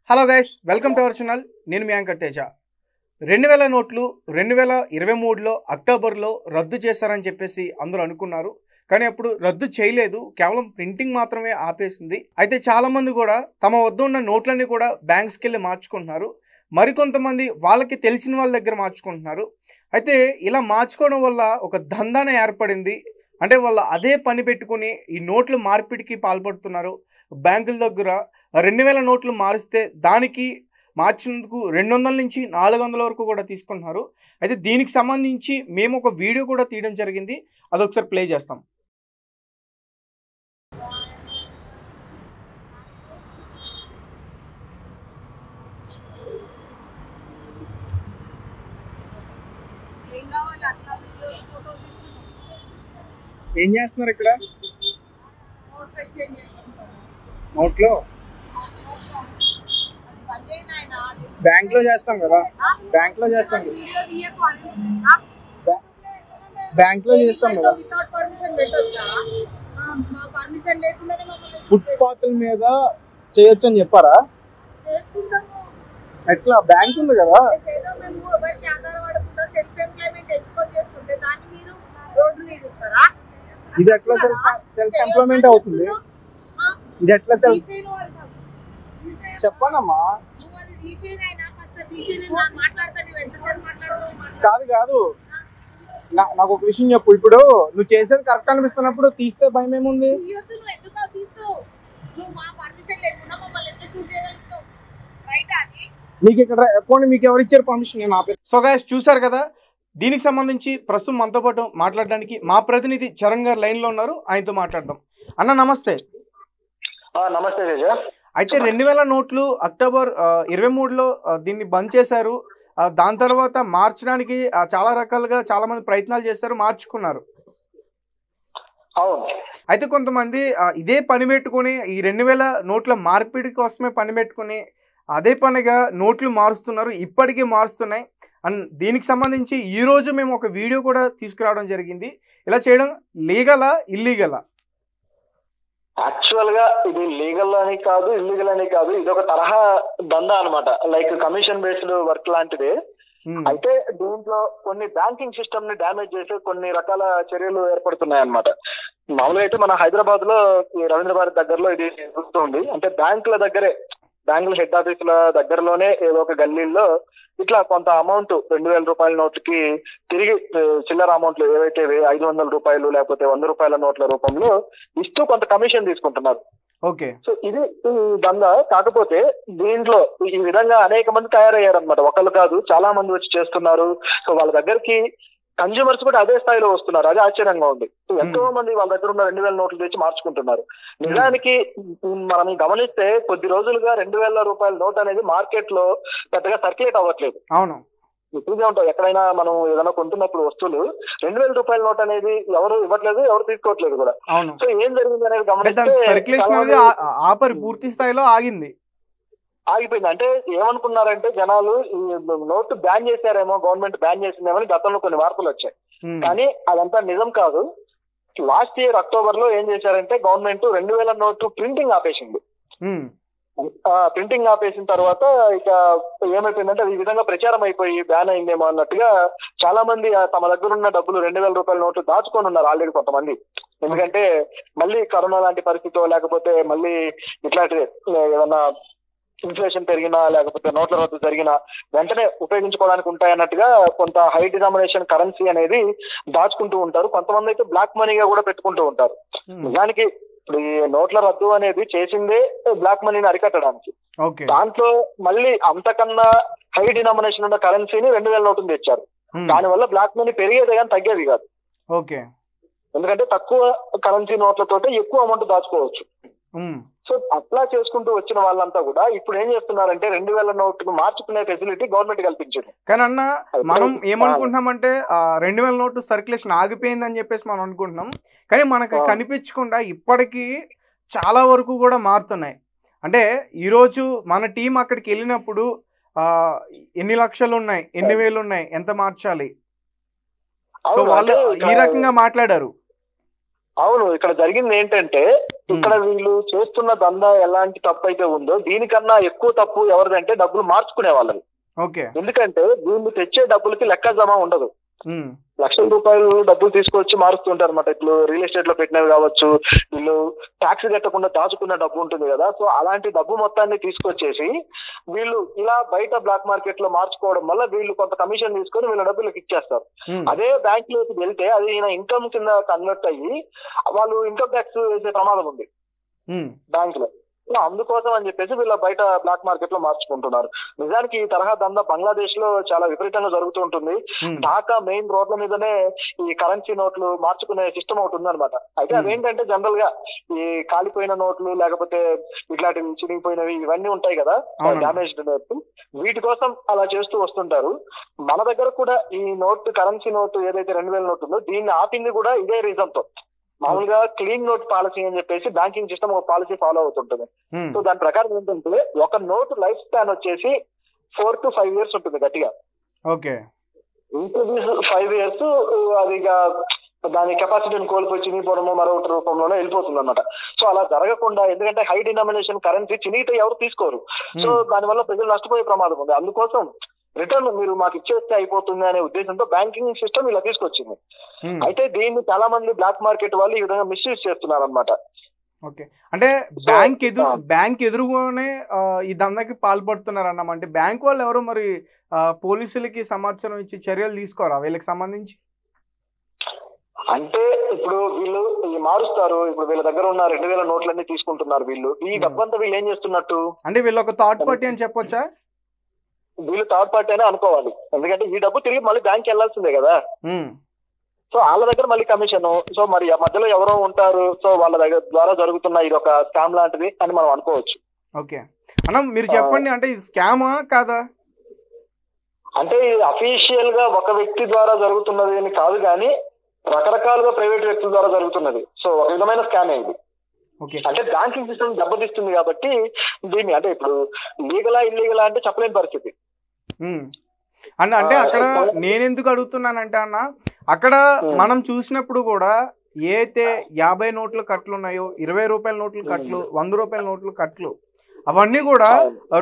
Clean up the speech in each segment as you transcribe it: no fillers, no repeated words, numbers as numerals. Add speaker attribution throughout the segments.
Speaker 1: Hello guys, welcome to our channel. నేను మీ anchor Teja. 2000 నోట్లు 2023లో అక్టోబర్లో రద్దు చేశారని చెప్పేసి అందరూ అనుకున్నారు. కానీ అప్పుడు రద్దు చేయలేదు, కేవలం ప్రింటింగ్ మాత్రమే ఆపేసింది. అయితే చాలామంది కూడా తమ వద్ద ఉన్న నోట్లన్నీ కూడా బ్యాంక్స్కి వెళ్ళి మార్చుకుంటున్నారు. మరికొంతమంది వాళ్ళకి తెలిసిన వాళ్ళ దగ్గర మార్చుకుంటున్నారు. అయితే ఇలా మార్చుకోవడం వల్ల ఒక దందాన ఏర్పడింది. అంటే వాళ్ళు అదే పని పెట్టుకుని ఈ నోట్లు మార్పిడికి పాల్పడుతున్నారు. బ్యాంకుల దగ్గర 2000 నోట్లు మారిస్తే దానికి మార్చినందుకు 200 నుంచి 400 వరకు కూడా తీసుకుంటున్నారు. అయితే దీనికి సంబంధించి మేము ఒక వీడియో కూడా తీయడం జరిగింది. అదొకసారి ప్లే చేస్తాం. ఏం చేస్తున్నారు ఇక్కడ? నోట్లో బ్యాంక్లో చేస్తాం కదా, బ్యాంక్లో చేస్తాం కదా, బ్యాంక్లో చేస్తాం కదా. ఫుట్పాత్ల మీద చేయొచ్చు అని చెప్పారా? ఎట్లా? బ్యాంక్ ఉంది కదా. ఇది ఎట్లా సెల్ఫ్ ఎంప్లాయ్మెంట్ అవుతుంది? ఇది ఎట్లా సెల్ఫ్ చెప్పనమ్మా. కాదు కాదు, నాకు ఒక విషయం చెప్పు. ఇప్పుడు నువ్వు చేసేది కరెక్ట్ అనిపిస్తున్నప్పుడు తీస్తే భయం ఏముంది? మీకు ఇక్కడ పోనీ మీకు ఎవరు ఇచ్చారు పర్మిషన్? నేను ఆపే. సో గైస్, చూసారు కదా. దీనికి సంబంధించి ప్రస్తుతం మనతో పాటు మాట్లాడడానికి మా ప్రతినిధి చరణ్ గారు లైన్లో ఉన్నారు. ఆయనతో మాట్లాడదాం. అన్న నమస్తే.
Speaker 2: నమస్తే.
Speaker 1: అయితే 2000 నోట్లు అక్టోబర్ 23లో దీన్ని బంద్ చేశారు. దాని తర్వాత మార్చడానికి చాలా రకాలుగా చాలా మంది ప్రయత్నాలు చేశారు, మార్చుకున్నారు. అయితే కొంతమంది ఇదే పని పెట్టుకుని ఈ 2000 నోట్ల మార్పిడి కోసమే పని పెట్టుకుని అదే పనిగా నోట్లు మారుస్తున్నారు, ఇప్పటికీ మారుస్తున్నాయి. అండ్ దీనికి సంబంధించి ఈరోజు మేము ఒక వీడియో కూడా తీసుకురావడం జరిగింది. ఇలా చేయడం లీగలా ఇల్లీగలా?
Speaker 2: యాక్చువల్ గా ఇది లీగల్ అని కాదు, ఇల్లీగల్ అని కాదు. ఇది ఒక తరహా దందా అనమాట, లైక్ కమిషన్ బేస్డ్ వర్క్ లాంటిది. అయితే దీంట్లో కొన్ని బ్యాంకింగ్ సిస్టమ్ ని డ్యామేజ్ చేసే కొన్ని రకాల చర్యలు ఏర్పడుతున్నాయి అనమాట. మామూలుగా అయితే మన హైదరాబాద్ లో రవీంద్ర భారత్ దగ్గరలో ఇది జరుగుతుంది. అంటే బ్యాంకుల దగ్గరే, బ్యాంకుల హెడ్ ఆఫీసుల దగ్గరలోనే ఏదో ఒక గల్లీల్లో ఇట్లా కొంత అమౌంట్ 2000 రూపాయల నోట్లకి తిరిగి చిల్లర అమౌంట్లు ఏవైతే 500 రూపాయలు లేకపోతే 100 రూపాయల నోట్ల రూపంలో ఇస్తూ కొంత కమిషన్ తీసుకుంటున్నారు.
Speaker 1: ఓకే.
Speaker 2: సో ఇది దందా. కాకపోతే దీంట్లో ఈ విధంగా అనేక మంది తయారయ్యారు అనమాట. ఒకళ్ళు కాదు, చాలా మంది వచ్చి చేస్తున్నారు. సో వాళ్ళ దగ్గరికి కన్జ్యూమర్స్ కూడా అదే స్థాయిలో వస్తున్నారు. అదే ఆశ్చర్యంగా ఉంది. ఎంతో మంది వాళ్ళ దగ్గర ఉన్న 2000 నోట్లు తెచ్చి మార్చుకుంటున్నారు. నిజానికి మనం గమనిస్తే కొద్ది రోజులుగా 2000 రూపాయల నోట్ అనేది మార్కెట్ లో పెద్దగా సర్క్యులేట్ అవ్వట్లేదు.
Speaker 1: అవును,
Speaker 2: ఎక్కువగా ఉంటాయి. ఎక్కడైనా మనం ఏదైనా కొంటున్నప్పుడు వస్తువులు 2000 రూపాయల నోట్ అనేది ఎవరు ఇవ్వట్లేదు, ఎవరు తీసుకోవట్లేదు కూడా. సో ఏం జరిగింది అనేది
Speaker 1: గమనిస్తే పూర్తి స్థాయిలో ఆగింది,
Speaker 2: ఆగిపోయింది. అంటే ఏమనుకున్నారంటే జనాలు ఈ నోటు బ్యాన్ చేశారేమో, గవర్నమెంట్ బ్యాన్ చేసిందేమో అని గతంలో కొన్ని వార్తలు వచ్చాయి. కానీ అదంతా నిజం కాదు. లాస్ట్ ఇయర్ అక్టోబర్ లో ఏం చేశారంటే గవర్నమెంట్ 2000 నోటు ప్రింటింగ్ ఆపేసింది. ప్రింటింగ్ ఆపేసిన తర్వాత ఇక ఏమైపోయిందంటే ఈ విధంగా ప్రచారం అయిపోయి బ్యాన్ అయిందేమో అన్నట్టుగా చాలా మంది తమ దగ్గర ఉన్న డబ్బులు 2000 రూపాయల నోట్లు దాచుకొని ఉన్నారు ఆల్రెడీ కొంతమంది. ఎందుకంటే మళ్ళీ కరోనా లాంటి పరిస్థితి లేకపోతే మళ్ళీ ఇట్లాంటి ఏదన్నా ఇన్ఫ్లేషన్ పెరిగినా లేకపోతే నోట్ల రద్దు జరిగినా వెంటనే ఉపయోగించుకోవడానికి ఉంటాయన్నట్టుగా కొంత హై డినామినేషన్ కరెన్సీ అనేది దాచుకుంటూ ఉంటారు. కొంతమంది అయితే బ్లాక్ మనీగా కూడా పెట్టుకుంటూ ఉంటారు. నిజానికి ఇప్పుడు ఈ నోట్ల రద్దు అనేది చేసిందే బ్లాక్ మనీని అరికట్టడానికి. దాంట్లో మళ్ళీ అంతకన్నా హై డినామినేషన్ ఉన్న కరెన్సీని 2000 నోటులు తెచ్చారు. దానివల్ల బ్లాక్ మనీ పెరిగేది కానీ తగ్గేది కాదు. ఎందుకంటే తక్కువ కరెన్సీ నోట్లతోటి ఎక్కువ అమౌంట్ దాచుకోవచ్చు. సో అట్లా చేసుకుంటూ వచ్చిన వాళ్ళంతా కూడా ఇప్పుడు ఏం చేస్తున్నారంటే 2000 నోట్లు మార్చుకునే ఫెసిలిటీ గవర్నమెంట్ కల్పించింది.
Speaker 1: కానీ అన్న, మనం ఏమనుకుంటున్నామంటే 2000 నోటు సర్క్యులేషన్ ఆగిపోయిందని చెప్పేసి మనం అనుకుంటున్నాం. కానీ మనకు కనిపించకుండా ఇప్పటికీ చాలా వరకు కూడా మారుతున్నాయి. అంటే ఈరోజు మన టీం అక్కడికి వెళ్ళినప్పుడు ఎన్ని లక్షలు ఉన్నాయి, ఎన్ని వేలు ఉన్నాయి, ఎంత మార్చాలి, సో వాళ్ళు ఈ రకంగా మాట్లాడారు.
Speaker 2: అవును, ఇక్కడ జరిగింది ఏంటంటే ఇక్కడ వీళ్ళు చేస్తున్న దందా ఎలాంటి తప్పు అయితే ఉందో దీనికన్నా ఎక్కువ తప్పు ఎవరిదంటే డబ్బులు మార్చుకునే వాళ్ళది.
Speaker 1: ఓకే.
Speaker 2: ఎందుకంటే వీళ్ళు తెచ్చే డబ్బులకి లెక్క జమ ఉండదు.
Speaker 1: ఉమ్,
Speaker 2: లక్షల రూపాయలు డబ్బులు తీసుకొచ్చి మారుస్తుంటారు అనమాట. ఇప్పుడు రియల్ ఎస్టేట్ లో పెట్టినవి కావచ్చు, వీళ్ళు ట్యాక్స్ కట్టకుండా దాచుకున్న డబ్బు ఉంటుంది కదా, సో అలాంటి డబ్బు మొత్తాన్ని తీసుకొచ్చేసి వీళ్ళు ఇలా బయట బ్లాక్ మార్కెట్ లో మార్చుకోవడం వల్ల వీళ్ళు కొంత కమిషన్ తీసుకొని వీళ్ళ డబ్బులకు ఇచ్చేస్తారు.
Speaker 1: ఉమ్,
Speaker 2: అదే బ్యాంక్ లోకి వెళ్తే అది ఈయన ఇన్కమ్ కింద కన్వర్ట్ అయ్యి వాళ్ళు ఇన్కమ్ ట్యాక్స్ వేసే ప్రమాదం ఉంది
Speaker 1: ఉమ్,
Speaker 2: బ్యాంక్ లో. సో అందుకోసం అని చెప్పేసి వీళ్ళ బయట బ్లాక్ మార్కెట్ లో మార్చుకుంటున్నారు. నిజానికి ఈ తరహా దందా బంగ్లాదేశ్ లో చాలా విపరీతంగా జరుగుతూ ఉంటుంది.
Speaker 1: ఉమ్,
Speaker 2: ఢాకా మెయిన్ రోడ్ల మీదనే ఈ కరెన్సీ నోట్లు మార్చుకునే సిస్టమ్ ఒకటి ఉంది అనమాట. అయితే అదేంటంటే జనరల్ గా ఈ కాలిపోయిన నోట్లు లేకపోతే ఇట్లాంటివి చినిగిపోయినవి ఇవన్నీ ఉంటాయి కదా, డామేజ్డ్ నోట్లు, వీటి కోసం అలా చేస్తూ వస్తుంటారు. మన దగ్గర కూడా ఈ నోట్ కరెన్సీ నోటు ఏదైతే 2000 నోట్ ఉందో దీన్ని ఆపింది కూడా ఇదే రీజన్ తో. మామూలుగా క్లీన్ నోట్ పాలసీ అని చెప్పేసి బ్యాంకింగ్ సిస్టమ్ ఒక పాలసీ ఫాలో అవుతుంటుంది. సో దాని ప్రకారం ఏంటంటే ఒక నోట్ లైఫ్ స్పాన్ వచ్చేసి 4 to 5 years ఉంటుంది గట్టిగా.
Speaker 1: ఓకే.
Speaker 2: ఇంటూ 5 years అది దాని కెపాసిటీని కోల్పోయి చినిగిపోవడము మరొకటి రూపంలోనే వెళ్ళిపోతుంది అనమాట. సో అలా జరగకుండా, ఎందుకంటే హై డినామినేషన్ కరెన్సీ చినిగితే ఎవరు తీసుకోరు, సో దానివల్ల ప్రజలు నష్టపోయే ప్రమాదం ఉంది. అందుకోసం రిటర్న్ మీరు మాకు ఇచ్చేస్తే అయిపోతుంది అనే ఉద్దేశంతో బ్యాంకింగ్ సిస్టమ్ ఇలా తీసుకొచ్చింది. అయితే దీన్ని చాలా మంది బ్లాక్ మార్కెట్ వాళ్ళు ఈ విధంగా మిస్యూజ్ చేస్తున్నారు అనమాట.
Speaker 1: ఓకే. అంటే బ్యాంక్ ఎదురుగానే ఈ దందాకి పాల్పడుతున్నారు అన్నమాట. అంటే బ్యాంక్ వాళ్ళు ఎవరు మరి పోలీసులకి సమాచారం ఇచ్చి చర్యలు తీసుకోరా వీళ్ళకి సంబంధించి?
Speaker 2: అంటే ఇప్పుడు వీళ్ళు మారుస్తారు, ఇప్పుడు వీళ్ళ దగ్గర ఉన్న 2000 నోట్లన్నీ తీసుకుంటున్నారు వీళ్ళు. ఈ డబ్బంతా వీళ్ళు ఏం చేస్తున్నట్టు
Speaker 1: అంటే వీళ్ళు ఒక థర్డ్ పార్టీ అని చెప్పొచ్చా?
Speaker 2: వీళ్ళు థర్డ్ పార్టీ అనే అనుకోవాలి, ఎందుకంటే ఈ డబ్బు తిరిగి మళ్ళీ బ్యాంక్ వెళ్లాల్సిందే కదా. సో వాళ్ళ దగ్గర మళ్ళీ కమిషన్, సో మరి మధ్యలో ఎవరో ఉంటారు, సో వాళ్ళ దగ్గర ద్వారా జరుగుతున్న ఇది ఒక స్కామ్ లాంటిది అని మనం అనుకోవచ్చు.
Speaker 1: ఓకే అన్న, మీరు చెప్పండి, అంటే ఇది స్కామా కాదా?
Speaker 2: అంటే ఇది అఫీషియల్ గా ఒక వ్యక్తి ద్వారా జరుగుతున్నది అని కాదు, కానీ రకరకాలుగా ప్రైవేట్ వ్యక్తుల ద్వారా జరుగుతున్నది. సో ఒక విధమైన స్కామ్ ఇది. అంటే బ్యాంకింగ్ సిస్టమ్ దెబ్బతీస్తుంది కాబట్టి దీన్ని, అంటే ఇప్పుడు లీగలా ఇల్లీగలా అంటే చెప్పలేని పరిస్థితి.
Speaker 1: అంటే అక్కడ నేనెందుకు అడుగుతున్నానంటే అన్న, అక్కడ మనం చూసినప్పుడు కూడా ఏదైతే 50 నోట్ల కట్లు ఉన్నాయో, 20 రూపాయల నోట్ల కట్లు, 100 రూపాయల నోట్ల కట్లు, అవన్నీ కూడా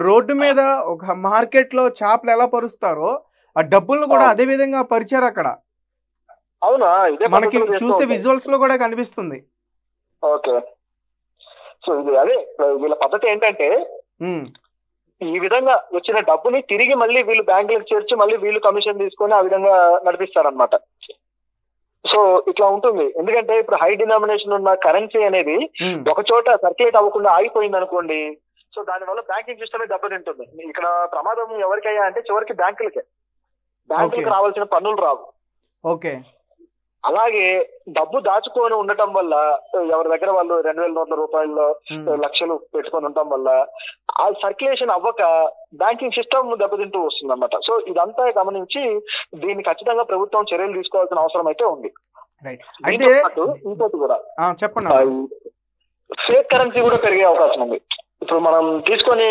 Speaker 1: రోడ్డు మీద ఒక మార్కెట్ లో చేపలు ఎలా పరుస్తారో ఆ డబ్బులను కూడా అదే విధంగా పరిచారు అక్కడ.
Speaker 2: అవునా?
Speaker 1: మనకి చూస్తే విజువల్స్ లో కూడా కనిపిస్తుంది.
Speaker 2: ఓకే. సో ఇది అదే వీళ్ళ పద్ధతి ఏంటంటే ఈ విధంగా వచ్చిన డబ్బుని తిరిగి మళ్ళీ వీళ్ళు బ్యాంకులకు చేర్చి మళ్ళీ వీళ్ళు కమిషన్ తీసుకొని ఆ విధంగా నడిపిస్తారనమాట. సో ఇట్లా ఉంటుంది. ఎందుకంటే ఇప్పుడు హై డినామినేషన్ ఉన్న కరెన్సీ అనేది ఒక చోట సర్క్యులేట్ అవ్వకుండా ఆగిపోయింది అనుకోండి, సో దానివల్ల బ్యాంకింగ్ సిస్టమే దెబ్బతింటుంది. ఇక్కడ ప్రమాదం ఎవరికయ్యా అంటే చివరికి బ్యాంకులకి రావాల్సిన పన్నులు రావు.
Speaker 1: ఓకే.
Speaker 2: అలాగే డబ్బు దాచుకొని ఉండటం వల్ల ఎవరి దగ్గర వాళ్ళు 2000 రూపాయల్లో లక్షలు పెట్టుకొని ఉండటం వల్ల ఆ సర్క్యులేషన్ అవ్వక బ్యాంకింగ్ సిస్టమ్ దెబ్బతింటూ వస్తుంది అన్నమాట. సో ఇదంతా గమనించి దీన్ని ఖచ్చితంగా ప్రభుత్వం చర్యలు తీసుకోవాల్సిన అవసరం అయితే ఉంది. ఇంకోటి కూడా
Speaker 1: చెప్పండి,
Speaker 2: ఫేక్ కరెన్సీ కూడా పెరిగే అవకాశం ఉంది. ఇప్పుడు మనం తీసుకొని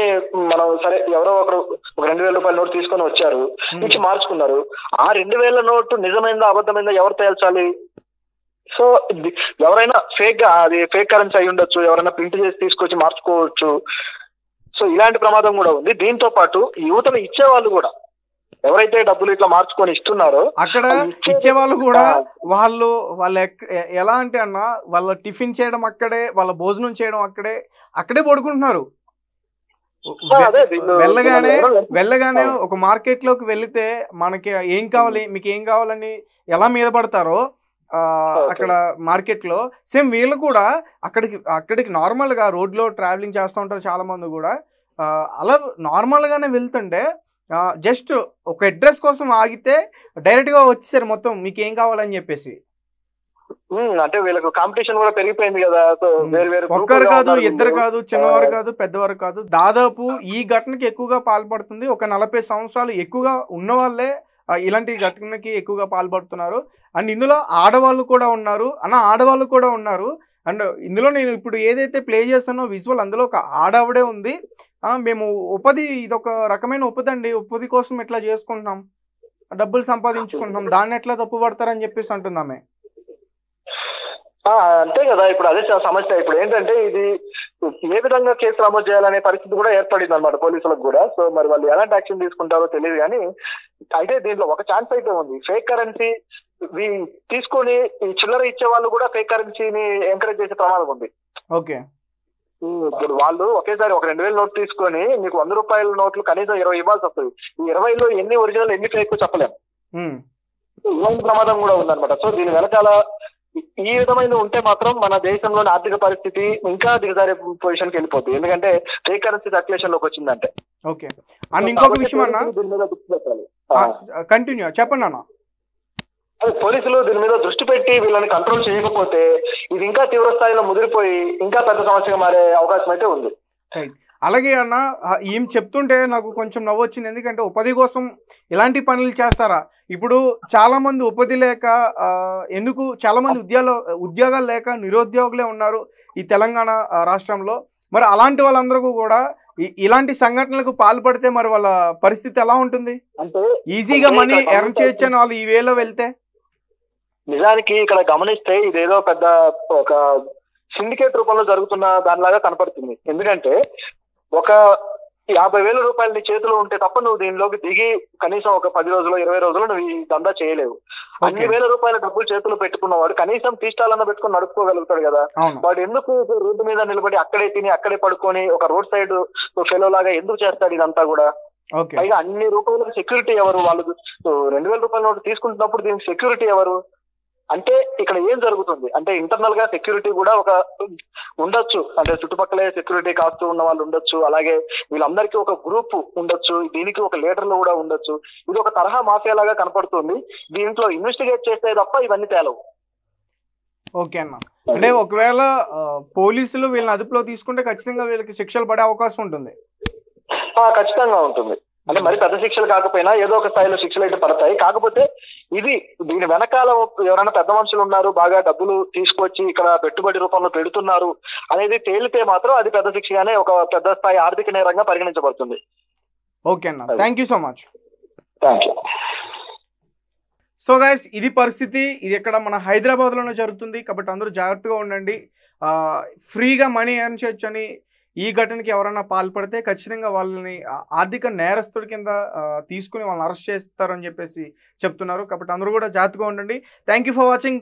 Speaker 2: సరే ఎవరో ఒకరు ఒక 2000 రూపాయల నోటు తీసుకొని వచ్చారు, నుంచి మార్చుకున్నారు. ఆ 2000 నోటు నిజమైందా అబద్ధమైందా ఎవరు తేల్చాలి? సో ఎవరైనా అది ఫేక్ కరెన్సీ అయి ఉండొచ్చు, ఎవరైనా ప్రింట్ చేసి తీసుకొచ్చి మార్చుకోవచ్చు. సో ఇలాంటి ప్రమాదం కూడా ఉంది. దీంతో పాటు యువతను ఇచ్చేవాళ్ళు కూడా ఎవరైతే డబ్బులు ఇట్లా మార్చుకొని ఇస్తున్నారో
Speaker 1: అక్కడ ఇచ్చేవాళ్ళు కూడా వాళ్ళు ఎలా అంటే అన్న, వాళ్ళ టిఫిన్ చేయడం అక్కడే, వాళ్ళ భోజనం చేయడం అక్కడే పడుకుంటున్నారు. వెళ్ళగానే ఒక మార్కెట్ లోకి వెళితే మనకి ఏం కావాలి, మీకు ఏం కావాలని ఎలా మీద పడతారో అక్కడ మార్కెట్ లో, సేమ్ వీళ్ళు కూడా అక్కడికి నార్మల్ గా రోడ్ లో ట్రావెలింగ్ చేస్తూ ఉంటారు చాలా మంది కూడా. అలా నార్మల్ గానే వెళ్తుంటే జస్ట్ ఒక అడ్రస్ కోసం ఆగితే డైరెక్ట్ గా వచ్చేసారు మొత్తం మీకు ఏం కావాలని చెప్పేసి.
Speaker 2: అంటే వీళ్ళకు కాంపిటీషన్ కూడా పెరిగిపోయింది కదా.
Speaker 1: ఒక్కరు కాదు, ఇద్దరు కాదు, చిన్నవారు కాదు, పెద్దవారు కాదు, దాదాపు ఈ ఘటనకి ఎక్కువగా పాల్పడుతుంది ఒక 40 సంవత్సరాలు ఎక్కువగా ఉన్న వాళ్ళే ఇలాంటి ఘటనకి ఎక్కువగా పాల్పడుతున్నారు. అండ్ ఇందులో ఆడవాళ్ళు కూడా ఉన్నారు. అండ్ ఇందులో నేను ఇప్పుడు ఏదైతే ప్లే చేస్తానో విజువల్, అందులో ఒక ఆడవిడే ఉంది. మేము ఇదొక రకమైన ఉపాధి కోసం ఎట్లా చేసుకుంటున్నాం, డబ్బులు సంపాదించుకుంటున్నాం, దాన్ని ఎట్లా తప్పు పడతారని చెప్పేసి అంటుందామే.
Speaker 2: అంతే కదా. ఇప్పుడు అదే సమస్య. ఇప్పుడు ఏంటంటే ఇది ఏ విధంగా కేసు నమోదు చేయాలనే పరిస్థితి కూడా ఏర్పడింది అనమాట పోలీసులకు కూడా. సో మరి వాళ్ళు ఎలాంటి యాక్షన్ తీసుకుంటారో తెలియదు కానీ, అయితే దీంట్లో ఒక ఛాన్స్ అయితే ఉంది. ఫేక్ కరెన్సీ తీసుకొని ఈ చిల్లర ఇచ్చే వాళ్ళు కూడా ఫేక్ కరెన్సీని ఎంకరేజ్ చేసే ప్రమాదం ఉంది.
Speaker 1: ఓకే,
Speaker 2: ఇప్పుడు వాళ్ళు ఒకేసారి ఒక 2000 నోట్ తీసుకొని మీకు 100 రూపాయల నోట్లు కనీసం 20 ఇవ్వాల్సి వస్తుంది. ఈ 20లో ఎన్ని ఒరిజినల్ ఎన్ని ఫేక్ చెప్పలేము. ఇలాంటి ప్రమాదం కూడా ఉందన్నమాట. సో దీని వెనకాల ఈ విధమైన ఉంటే మాత్రం మన దేశంలోని ఆర్థిక పరిస్థితి ఇంకా దిగజారే పొజిషన్కి వెళ్ళిపోతుంది. ఎందుకంటే ఫేక్ కరెన్సీ సర్క్యులేషన్ లోకి వచ్చిందంటే.
Speaker 1: ఓకే, అండ్ ఇంకొక విషయం అన్న,
Speaker 2: దీని మీద దృష్టి పెట్టాలి.
Speaker 1: కంటిన్యూ చెప్పండి అన్న.
Speaker 2: పోలీసులు దీని మీద దృష్టి పెట్టి వీళ్ళని కంట్రోల్ చేయకపోతే ఇది ఇంకా తీవ్ర స్థాయిలో ముదిరిపోయి ఇంకా పెద్ద సమస్యగా మారే అవకాశం అయితే ఉంది.
Speaker 1: అలాగే అన్న, ఏం చెప్తుంటే నాకు కొంచెం నవ్వు వచ్చింది. ఎందుకంటే ఉపాధి కోసం ఇలాంటి పనులు చేస్తారా? ఇప్పుడు చాలా మంది ఉపాధి లేక, ఎందుకు చాలా మంది ఉద్యోగాలు లేక నిరుద్యోగులే ఉన్నారు ఈ తెలంగాణ రాష్ట్రంలో. మరి అలాంటి వాళ్ళందరూ కూడా ఇలాంటి సంఘటనలకు పాల్పడితే మరి వాళ్ళ పరిస్థితి ఎలా ఉంటుంది?
Speaker 2: అంటే
Speaker 1: ఈజీగా మనీ ఎర్న్ చేయొచ్చు అని వాళ్ళు ఈ వేలో వెళ్తే.
Speaker 2: నిజానికి ఇక్కడ గమనిస్తే ఇదేదో పెద్ద ఒక సిండికేట్ రూపంలో జరుగుతున్న దానిలాగా కనపడుతుంది. ఎందుకంటే ఒక 50,000 రూపాయలు నీ చేతిలో ఉంటే తప్ప నువ్వు దీనిలోకి దిగి కనీసం ఒక 10 రోజులు 20 రోజులు నువ్వు ఈ దందా చేయలేవు. అన్ని వేల రూపాయల డబ్బులు చేతులు పెట్టుకున్నవాడు కనీసం టీ స్టాల్ పెట్టుకుని నడుపుకోగలుగుతాడు కదా. వాడు ఎందుకు రోడ్డు మీద నిలబడి అక్కడే తిని అక్కడే పడుకొని ఒక రోడ్ సైడ్ ఫెలో లాగా ఎందుకు చేస్తాడు ఇదంతా కూడా? పైగా అన్ని రూపాయలకు సెక్యూరిటీ ఎవరు? వాళ్ళు 2000 రూపాయల నోటు తీసుకుంటున్నప్పుడు దీనికి సెక్యూరిటీ ఎవరు? అంటే ఇక్కడ ఏం జరుగుతుంది అంటే ఇంటర్నల్ గా సెక్యూరిటీ కూడా ఒక ఉండొచ్చు. అంటే చుట్టుపక్కలే సెక్యూరిటీ కాస్తూ ఉన్న వాళ్ళు ఉండొచ్చు. అలాగే వీళ్ళందరికీ ఒక గ్రూప్ ఉండొచ్చు. దీనికి ఒక లీడర్లు కూడా ఉండొచ్చు. ఇది ఒక తరహా మాఫియా లాగా కనపడుతుంది. దీంట్లో ఇన్వెస్టిగేట్ చేస్తే తప్ప ఇవన్నీ తేలవు.
Speaker 1: ఓకే అన్న, అంటే ఒకవేళ పోలీసులు వీళ్ళని అదుపులో తీసుకుంటే ఖచ్చితంగా వీళ్ళకి శిక్షలు పడే అవకాశం ఉంటుంది.
Speaker 2: ఖచ్చితంగా ఉంటుంది. అంటే మరి పెద్ద శిక్షలు కాకపోయినా ఏదో ఒక స్థాయిలో శిక్షలు అయితే పడతాయి. కాకపోతే దీని వెనకాల ఎవరైనా పెద్ద మనుషులు ఉన్నారు, బాగా డబ్బులు తీసుకొచ్చి ఇక్కడ పెట్టుబడి రూపంలో పెడుతున్నారు అనేది తేలితే మాత్రం అది పెద్ద శిక్షగానే ఒక పెద్ద స్థాయి ఆర్థిక నేరంగా పరిగణించబడుతుంది.
Speaker 1: ఓకే అన్న, thank you so much.
Speaker 2: Thank you.
Speaker 1: So guys, ఇది పరిస్థితి. ఇది ఇక్కడ మన హైదరాబాద్లోనే జరుగుతుంది. కాబట్టి అందరూ జాగ్రత్తగా ఉండండి. ఫ్రీగా మనీ ఎర్న్ చేయొచ్చు అని ఈ ఘటనకి ఎవరైనా పాల్పడితే ఖచ్చితంగా వాళ్ళని ఆర్థిక నేరస్తుడి కింద తీసుకుని వాళ్ళని అరెస్ట్ చేస్తారని చెప్పేసి చెప్తున్నారు. కాబట్టి అందరూ కూడా జాగ్రత్తగా ఉండండి. Thank you for watching.